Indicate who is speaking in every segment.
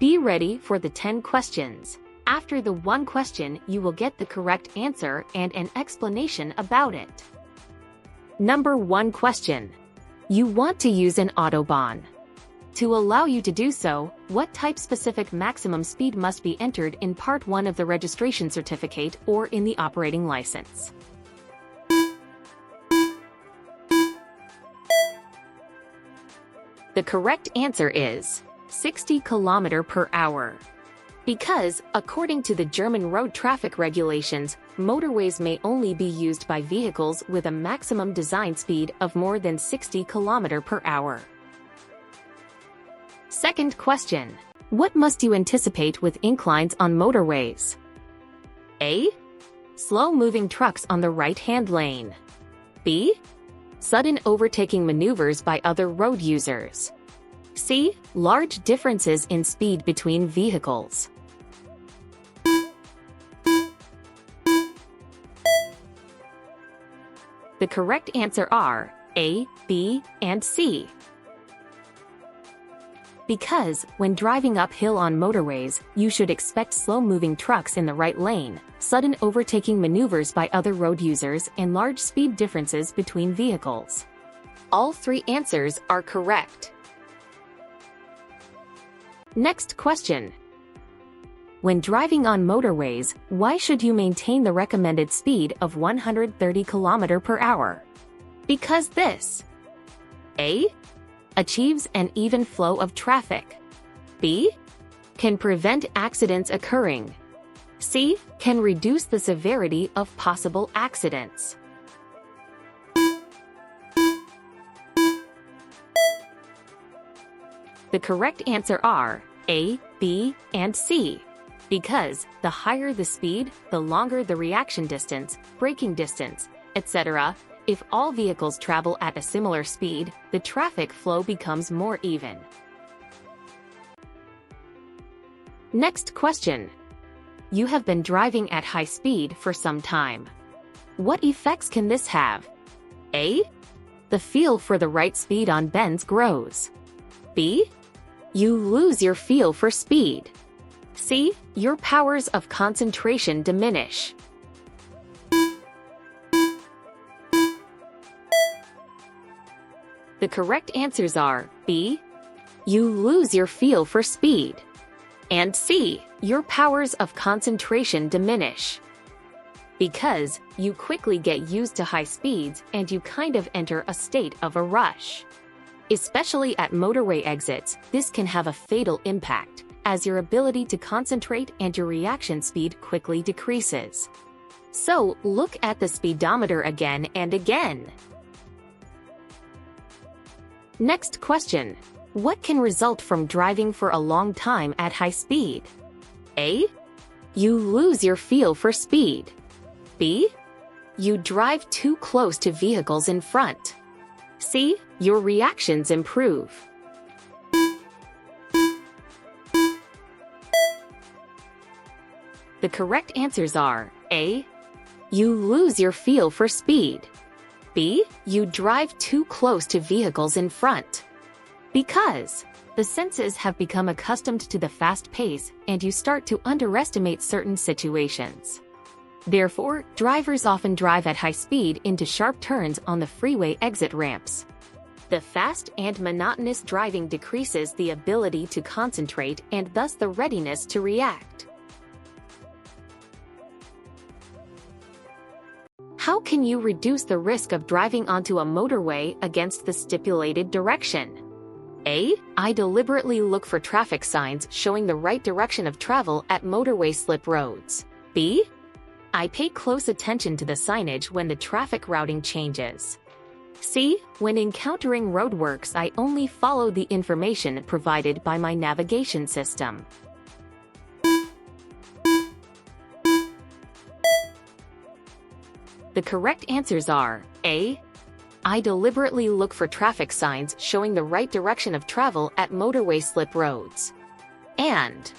Speaker 1: Be ready for the 10 questions. After the one question, you will get the correct answer and an explanation about it. Number 1 question. You want to use an Autobahn. To allow you to do so, what type-specific maximum speed must be entered in Part 1 of the registration certificate or in the operating license? The correct answer is 60 km per hour. Because, according to the German road traffic regulations, motorways may only be used by vehicles with a maximum design speed of more than 60 km per hour. Second question. What must you anticipate with inclines on motorways? A. Slow-moving trucks on the right-hand lane. B. Sudden overtaking maneuvers by other road users. C. Large differences in speed between vehicles. The correct answer are A, B, and C. Because, when driving uphill on motorways, you should expect slow-moving trucks in the right lane, sudden overtaking maneuvers by other road users, and large speed differences between vehicles. All 3 answers are correct. Next question. When driving on motorways, why should you maintain the recommended speed of 130 km per hour? Because this: A. Achieves an even flow of traffic. B. Can prevent accidents occurring. C. Can reduce the severity of possible accidents. The correct answer are A, B, and C. Because, the higher the speed, the longer the reaction distance, braking distance, etc. If all vehicles travel at a similar speed, the traffic flow becomes more even. Next question. You have been driving at high speed for some time. What effects can this have? A. The feel for the right speed on bends grows. B. You lose your feel for speed. C. Your powers of concentration diminish. The correct answers are B. You lose your feel for speed. And C. Your powers of concentration diminish. Because, you quickly get used to high speeds and you kind of enter a state of a rush. Especially at motorway exits, this can have a fatal impact, as your ability to concentrate and your reaction speed quickly decreases. So, look at the speedometer again and again. Next question. What can result from driving for a long time at high speed? A. You lose your feel for speed. B. You drive too close to vehicles in front. C. Your reactions improve. The correct answers are A. You lose your feel for speed. B. You drive too close to vehicles in front. Because, the senses have become accustomed to the fast pace and you start to underestimate certain situations. Therefore, drivers often drive at high speed into sharp turns on the freeway exit ramps. The fast and monotonous driving decreases the ability to concentrate and thus the readiness to react. How can you reduce the risk of driving onto a motorway against the stipulated direction? A. I deliberately look for traffic signs showing the right direction of travel at motorway slip roads. B. I pay close attention to the signage when the traffic routing changes. C. When encountering roadworks, I only follow the information provided by my navigation system. The correct answers are A. I deliberately look for traffic signs showing the right direction of travel at motorway slip roads. And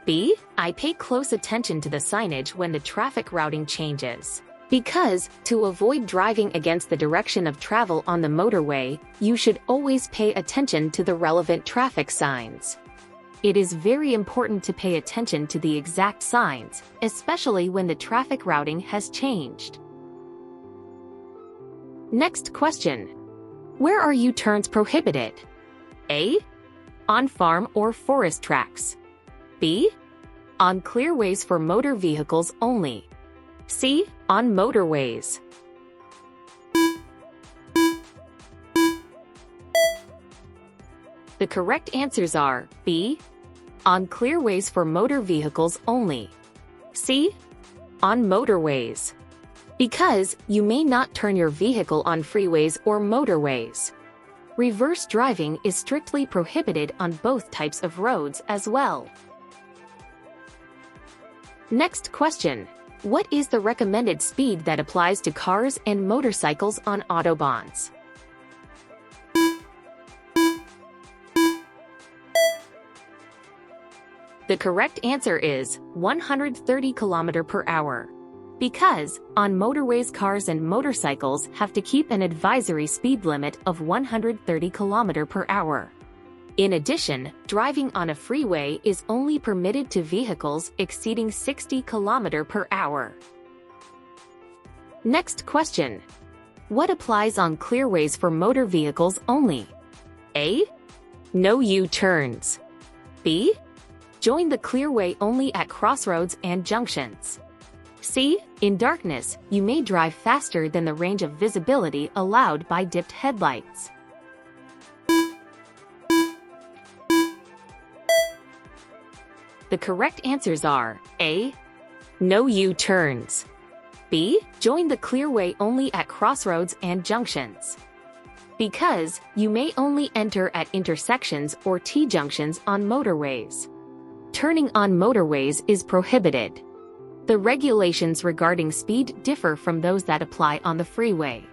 Speaker 1: B. I pay close attention to the signage when the traffic routing changes. Because, to avoid driving against the direction of travel on the motorway, you should always pay attention to the relevant traffic signs. it is very important to pay attention to the exact signs, especially when the traffic routing has changed. Next question. Where are U-turns prohibited? A. On farm or forest tracks. B. On clearways for motor vehicles only. C. On motorways. The correct answers are B. On clearways for motor vehicles only. C. On motorways. Because you may not turn your vehicle on freeways or motorways. Reverse driving is strictly prohibited on both types of roads as well. Next question. What is the recommended speed that applies to cars and motorcycles on autobahns? The correct answer is 130 km per hour. Because, on motorways, cars and motorcycles have to keep an advisory speed limit of 130 km per hour. In addition, driving on a freeway is only permitted to vehicles exceeding 60 km per hour. Next question. What applies on clearways for motor vehicles only? A. No U-turns. B. Join the clearway only at crossroads and junctions. C. In darkness, you may drive faster than the range of visibility allowed by dipped headlights. The correct answers are A. No U-turns. B. Join the clearway only at crossroads and junctions. Because you may only enter at intersections or T-junctions on motorways. Turning on motorways is prohibited. The regulations regarding speed differ from those that apply on the freeway.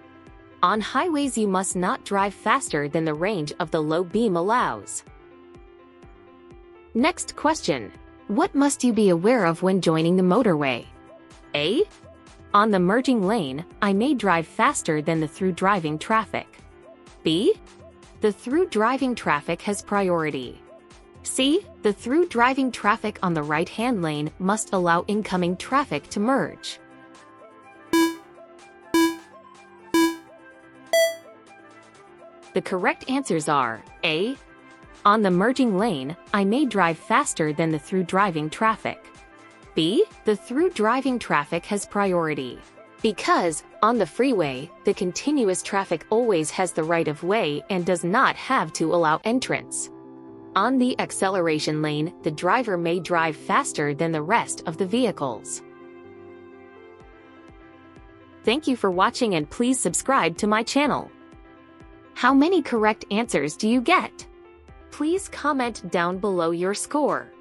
Speaker 1: On highways, you must not drive faster than the range of the low beam allows. Next question. What must you be aware of when joining the motorway? A. On the merging lane, I may drive faster than the through driving traffic. B. The through driving traffic has priority. C. The through driving traffic on the right-hand lane must allow incoming traffic to merge. The correct answers are A. On the merging lane, I may drive faster than the through driving traffic. B. The through driving traffic has priority. Because, on the freeway, the continuous traffic always has the right of way and does not have to allow entrance. On the acceleration lane, the driver may drive faster than the rest of the vehicles. Thank you for watching and please subscribe to my channel. How many correct answers do you get? Please comment down below your score.